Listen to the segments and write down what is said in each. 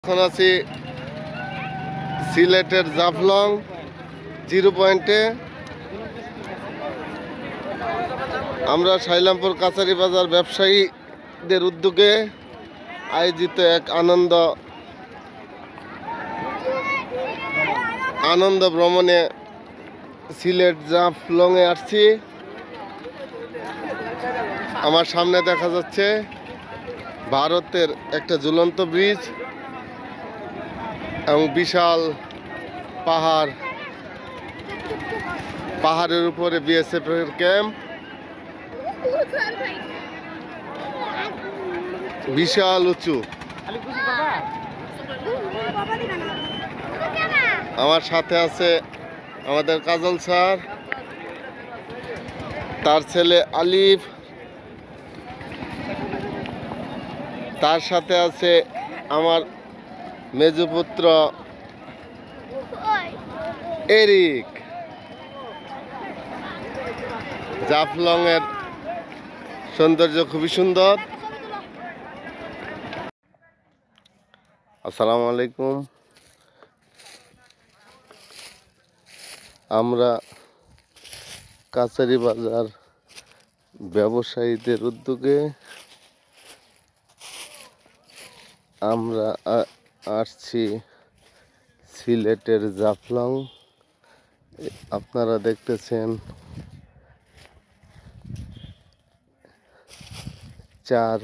এখন আছি সিলেটের জাফলং 0 পয়েন্টে। আমরা শাইলামপুর কাছারি বাজার ব্যবসায়ীদের উদ্যোগে আয়োজিত এক আনন্দ ভ্রমণে সিলেট জাফলংয়ে আসছি। আমার সামনে দেখা যাচ্ছে ভারতের একটা ঝুলন্ত ব্রিজ এবং বিশাল পাহাড়ের উপরে বিএসএফ এর ক্যাম্প, বিশাল উঁচু। আমার সাথে আছে আমাদের কাজল স্যার, তার ছেলে আলিফ, তার সাথে আছে আমার মেজপুত্র এরিক। জাফলং এর সৌন্দর্য খুবই সুন্দর। আসসালামু আলাইকুম। আমরা কাছারি বাজার ব্যবসায়ীদের উদ্যোগে আমরা আসছি সিলেটের জাফলং। আপনারা দেখতেছেন 4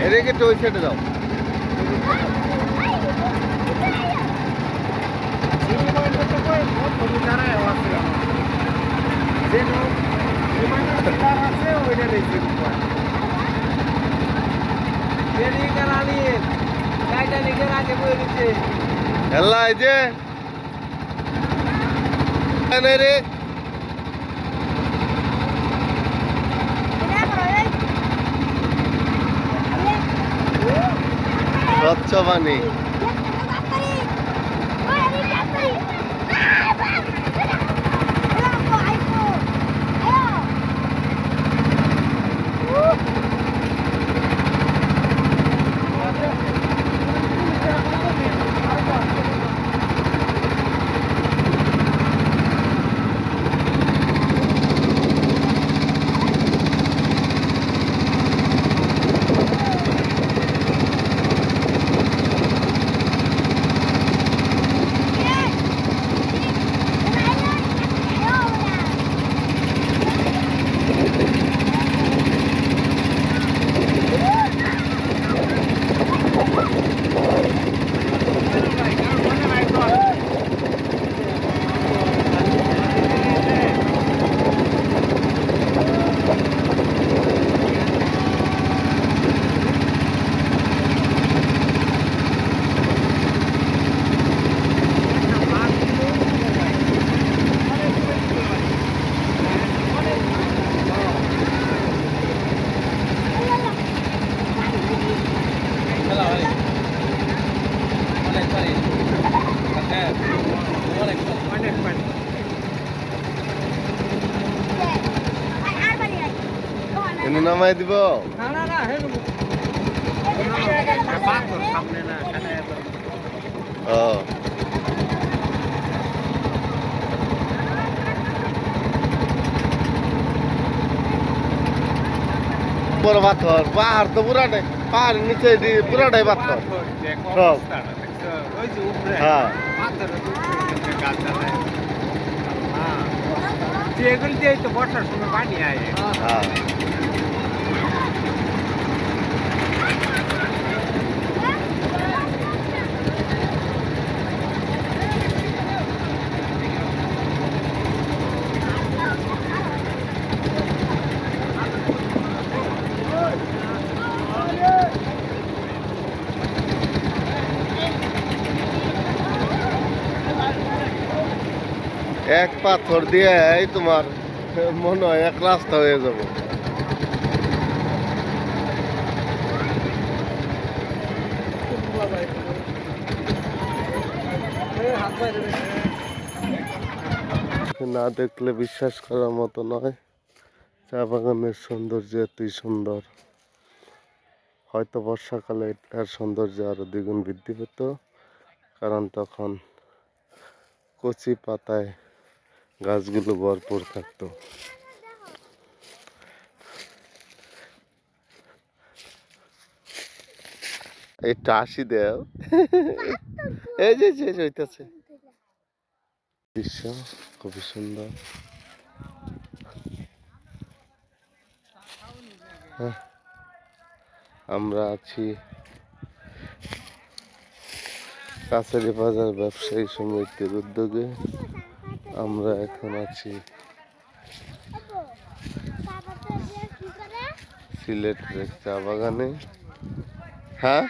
এদিকে তো ওই সাইডে যাও। হেল্লা এই যে রে স্বচ্ছ পানি। নামাই দিব বড় পাথর, পাহাড় তো পুরাটাই, পাহাড়ের নিচে পুরাটাই পাথর সব। হ্যাঁ এগুলো দিয়ে তো বর্ষার সময় পানি আয়। হ্যাঁ এক পাথর দিয়ে তোমার মনে হয় এক রাস্তা হয়ে যাবে। না দেখলে বিশ্বাস করার মতো নয়, চা বাগানের সৌন্দর্য এতই সুন্দর। হয়তো বর্ষাকালে এর সৌন্দর্য আরো দ্বিগুণ বৃদ্ধি পেত, কারণ তখন কচি পাতায় গাছগুলো ভরপুর থাকতো। এটা আসি দেও, এই যে হইতেছে দৃশ্য খুবই সুন্দর। আমরা আছি কাছারি বাজার ব্যবসায়ী সমিতির উদ্যোগে। আমরা এখন আছি সিলেটের চা বাগানে। হ্যাঁ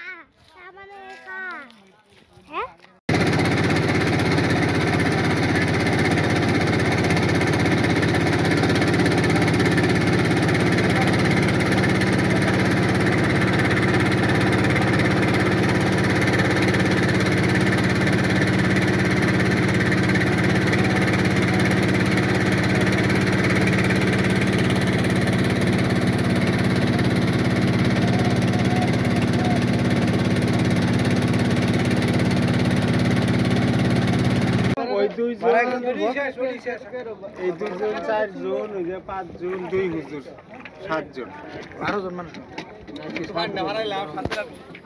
ওই 2 জন, এই 2 জন 4 জন, ওই যে 5 জন, 2 হুজুর 7 জন, 12 জন মানুষ।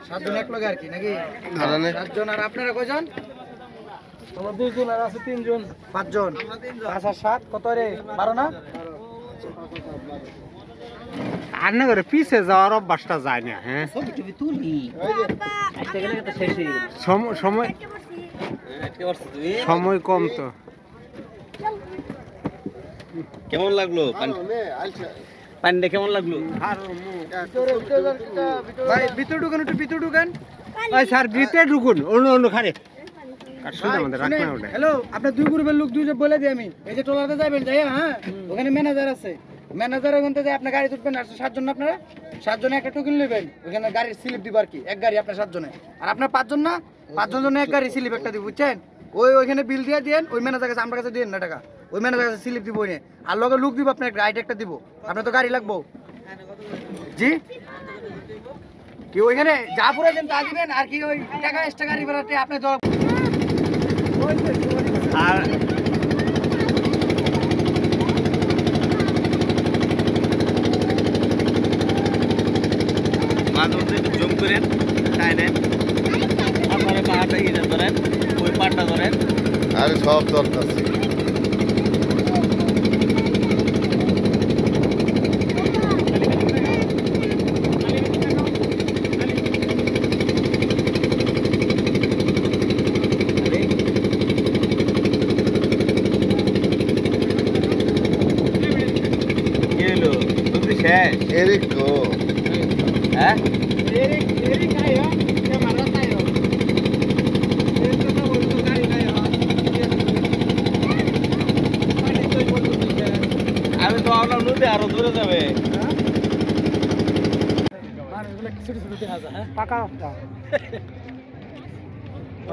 7 জন এক লগে আর কি নাকি? 7 জন। আর আপনারা কয়জন? আমরা 2 জন, আর আছে 3 জন, 5 জন। 5 আর 7 কত রে? 12 না? আর না করে পিছে যাওয়ার অভ্যাসটা যায় না। হ্যাঁ সময় সময় কম তো। কেমন লাগলো পানিটা, কেমন লাগলো? ভাই ভিতরে ঢুকান, একটু ভিতরে ঢুকান। ভাই স্যার ভিতরে ঢুকুন, অন্য অন্য খারে। হ্যালো, আপনার 2 গ্রুপের লোক 2 জন বলে দিই আমি। এই যে টোলাতে যাবেন যাই, হ্যাঁ ওখানে ম্যানেজার আছে, ম্যানেজার ওখান থেকে আপনার গাড়ি তুলবেন। আর 7 জন, আপনারা 7 জনে একটা টোকেন নেবেন, ওখানে গাড়ির স্লিপ দিব আর কি। এক গাড়ি আপনার 7 জনে, আর আপনার 5 জন না, 5 জন জন্য এক গাড়ি স্লিপ একটা দিব, বুঝছেন? ওইখানে বিল দিয়ে দেন, ওই ম্যানেজার কাছে, আমার কাছে দিন না টাকা, ওই ম্যানেজার কাছে স্লিপ দিব। আর লগে লোক দিব, আপনার গাড়ি একটা দিব, আপনার তো গাড়ি লাগবো। জি কি ওইখানে যা পুরো দেন তা দিবেন, আর কি ওই টাকা এক্সট্রা গাড়ি ভাড়াতে আপনি তো। আর মাঝে মধ্যে একটু জম করেন, তাই নেন আপনারা পাহাড়টা ইয়ে ধরেন, ওই পাহাড়টা ধরেন। আরে সব দরকার আছে। কি হলো বুঝলি শেষ? এরিক গো, হ্যাঁ আমি তো ভাবলাম নদী আরো দূরে যাবে।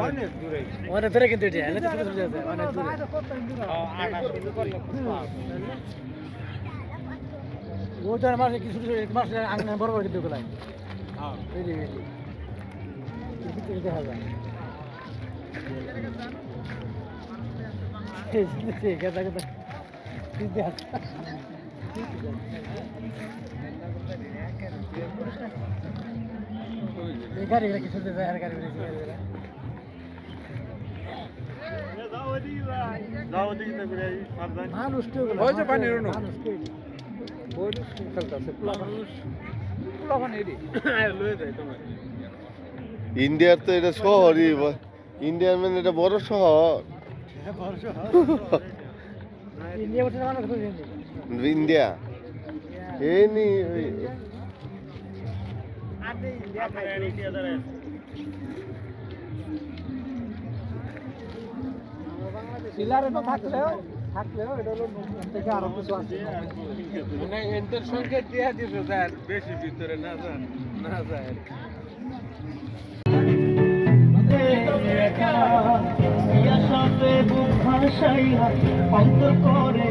অনেক দূরে, অনেক দূরে, কিন্তু এটা এনে তো ছোট ছোট আছে, অনেক দূরে। ওইটার মাসে কিছু মাসে আঙনে বড় বড় কিন্তু গলায় এই যে দেখা যায়। ঠিক আছে, এই গাড়িগুলো কিছু দেবে আর গাড়ি বেশি মানুষ তো ওই যে পানির অনু। মানুষ তো ওই খেলতেছে মানুষ পোলাপান এডি লয়ে যায় তোমার ইন্ডিয়ার তো এটা শহরই ইন্ডিয়ার মানে এটা বড় শহর ইন্ডিয়া বলতে মানুষ খুঁজে ইন্ডিয়া এই নি শিলারে তো থাকলেও এটা হলো থেকে আরো কিছু আছে মানে এন্টার সংখ্যা দিয়া দিছো স্যার বেশি ভিতরে না যায় না যায় সাথে বুক ভাসাইয়া অন্তর করে